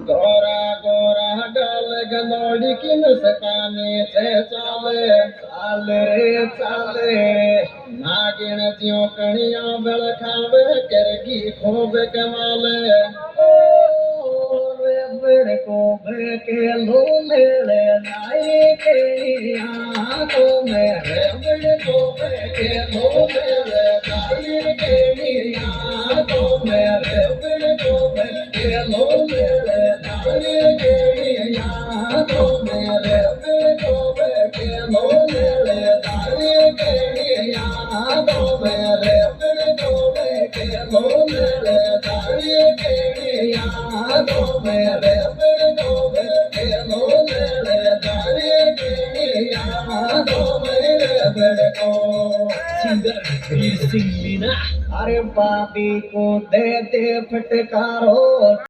गोरा गोरा गल गलोड़ी की मुस्काने से चाले चाले रे चाले नागिन ज्यों कणिया बल खावे करगी खूब कमाले बड़ को के लो मेरे नाई के को मेरे बड़ को के लो मेरे नाई के को मेरे बड़ को के लो मेरे नाई के को मेरे बड़ को के लो मेरे नाई के को मेरे बड़ को के लो मेरे नाई के को मेरे बड़ को के लो मेरे नाई के को मेरे बड़ को सिंगर सिंह मीना अरे पापी को दे दे फटकारो।